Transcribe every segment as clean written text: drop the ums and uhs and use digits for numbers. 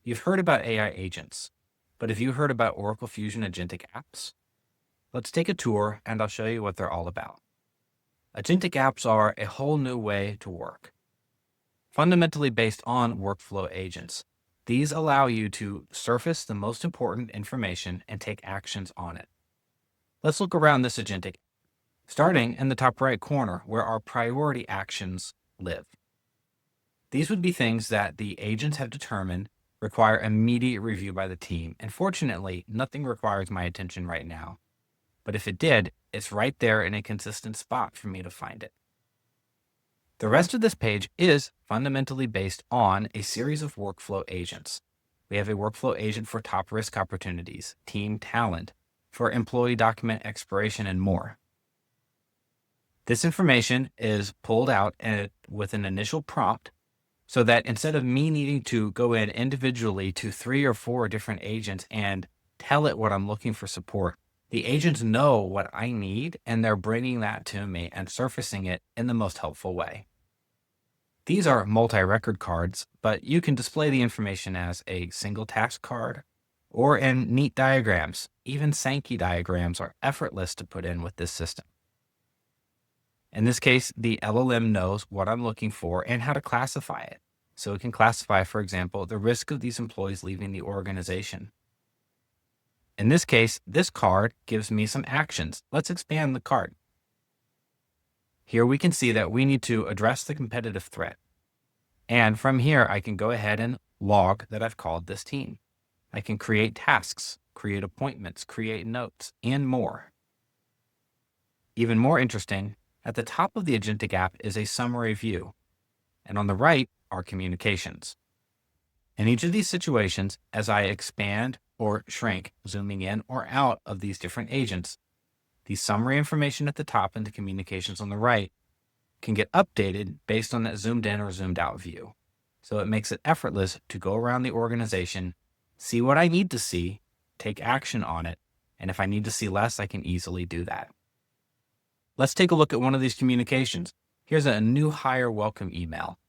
You've heard about AI agents, but have you heard about Oracle Fusion Agentic apps? Let's take a tour and I'll show you what they're all about. Agentic apps are a whole new way to work, fundamentally based on workflow agents. These allow you to surface the most important information and take actions on it. Let's look around this agentic, starting in the top right corner where our priority actions live. These would be things that the agents have determined require immediate review by the team. And fortunately, nothing requires my attention right now. But if it did, it's right there in a consistent spot for me to find it. The rest of this page is fundamentally based on a series of workflow agents. We have a workflow agent for top risk opportunities, team talent, for employee document expiration, and more. This information is pulled out with an initial prompt so that instead of me needing to go in individually to 3 or 4 different agents and tell it what I'm looking for support, the agents know what I need and they're bringing that to me and surfacing it in the most helpful way. These are multi-record cards, but you can display the information as a single task card or in neat diagrams. Even Sankey diagrams are effortless to put in with this system. In this case, the LLM knows what I'm looking for and how to classify it. So it can classify, for example, the risk of these employees leaving the organization. In this case, this card gives me some actions. Let's expand the card. Here we can see that we need to address the competitive threat. And from here, I can go ahead and log that I've called this team. I can create tasks, create appointments, create notes, and more. Even more interesting, at the top of the Agentic app is a summary view, and on the right are communications. In each of these situations, as I expand or shrink, zooming in or out of these different agents, the summary information at the top and the communications on the right can get updated based on that zoomed in or zoomed out view. So it makes it effortless to go around the organization, see what I need to see, take action on it, and if I need to see less, I can easily do that. Let's take a look at one of these communications. Here's a new hire welcome email.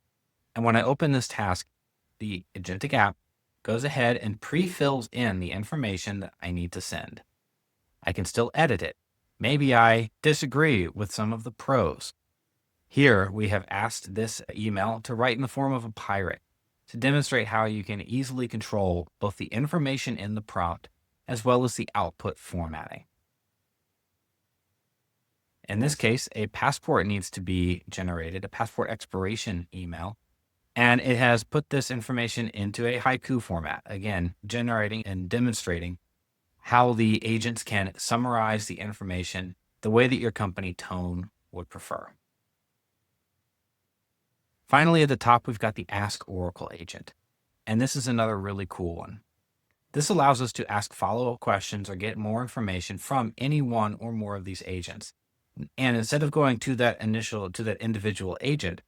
And when I open this task, the Agentic app goes ahead and pre-fills in the information that I need to send. I can still edit it. Maybe I disagree with some of the pros. Here we have asked this email to write in the form of a pirate to demonstrate how you can easily control both the information in the prompt as well as the output formatting. In this case, a passport needs to be generated, a passport expiration email, and it has put this information into a haiku format, again, generating and demonstrating how the agents can summarize the information the way that your company tone would prefer. Finally, at the top, we've got the Ask Oracle agent, and this is another really cool one. This allows us to ask follow-up questions or get more information from any one or more of these agents. And instead of going to that individual agent,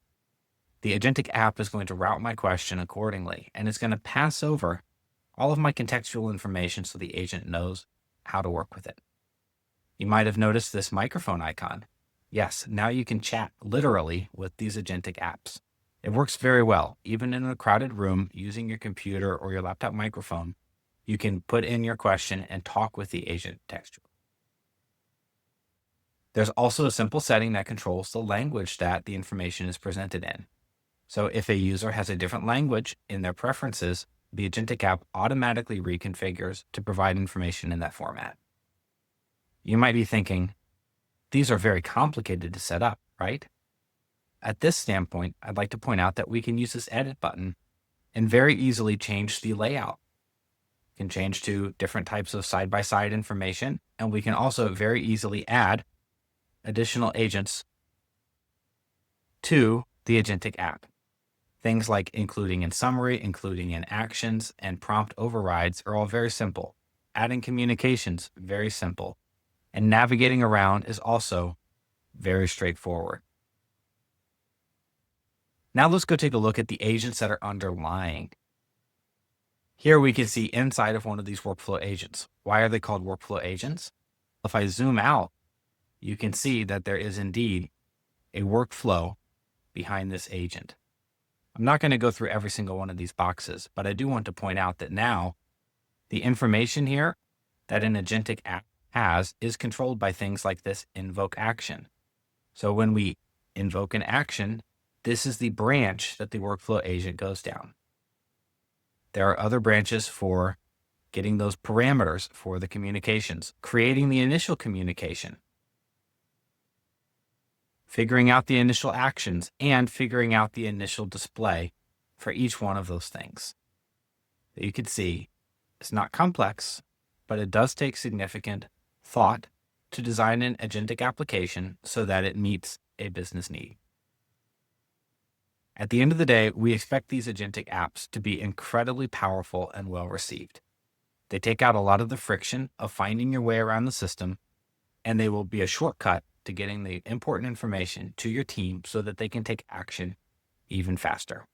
the Agentic app is going to route my question accordingly, and it's going to pass over all of my contextual information so the agent knows how to work with it. You might have noticed this microphone icon. Yes, now you can chat literally with these Agentic apps. It works very well. Even in a crowded room, using your computer or your laptop microphone, you can put in your question and talk with the agent textually. There's also a simple setting that controls the language that the information is presented in. So if a user has a different language in their preferences, the Agentic app automatically reconfigures to provide information in that format. You might be thinking, these are very complicated to set up, right? At this standpoint, I'd like to point out that we can use this edit button and very easily change the layout. We can change to different types of side-by-side information, and we can also very easily add additional agents to the Agentic app. Things like including in summary, including in actions, and prompt overrides are all very simple. Adding communications, very simple. And navigating around is also very straightforward. Now let's go take a look at the agents that are underlying. Here we can see inside of one of these workflow agents. Why are they called workflow agents? If I zoom out, you can see that there is indeed a workflow behind this agent. I'm not going to go through every single one of these boxes, but I do want to point out that now the information here that an agentic app has is controlled by things like this invoke action. So when we invoke an action, this is the branch that the workflow agent goes down. There are other branches for getting those parameters for the communications, creating the initial communication, figuring out the initial actions, and figuring out the initial display for each one of those things. You can see it's not complex, but it does take significant thought to design an agentic application so that it meets a business need. At the end of the day, we expect these agentic apps to be incredibly powerful and well received. They take out a lot of the friction of finding your way around the system, and they will be a shortcut to getting the important information to your team so that they can take action even faster.